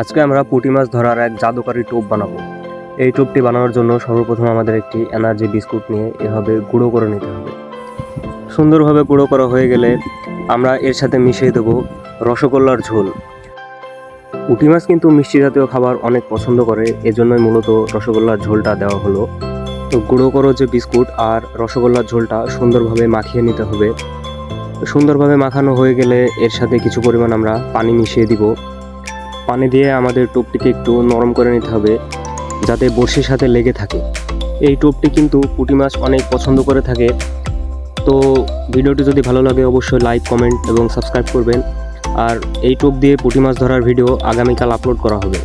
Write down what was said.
আজকে আমরা পুঁটি মাছ ধরার এক জাদুকারী টোপ বানাবো। এই টোপটি বানানোর জন্য সর্বপ্রথম আমাদের একটি এনার্জি বিস্কুট নিয়ে এভাবে গুঁড়ো করে নিতে হবে। সুন্দরভাবে গুঁড়ো করা হয়ে গেলে আমরা এর সাথে মিশিয়ে দেব রসগোল্লার ঝোল। পুঁটি মাছ কিন্তু মিষ্টি জাতীয় খাবার অনেক পছন্দ করে, এজন্যই মূলত রসগোল্লার ঝোলটা দেওয়া হলো। তো গুঁড়ো করো যে বিস্কুট আর রসগোল্লার ঝোলটা সুন্দরভাবে মাখিয়ে নিতে হবে। সুন্দরভাবে মাখানো হয়ে গেলে এর সাথে কিছু পরিমাণ আমরা পানি মিশিয়ে দিব। পানি দিয়ে আমাদের টোপটিকে একটু নরম করে নিতে হবে যাতে বড়শির সাথে লেগে থাকে। এই টোপটি কিন্তু পুঁটি মাছ অনেক পছন্দ করে থাকে। তো ভিডিওটি যদি ভালো লাগে অবশ্যই লাইক, কমেন্ট এবং সাবস্ক্রাইব করবেন। আর এই টোপ দিয়ে পুঁটি মাছ ধরার ভিডিও আগামীকাল আপলোড করা হবে।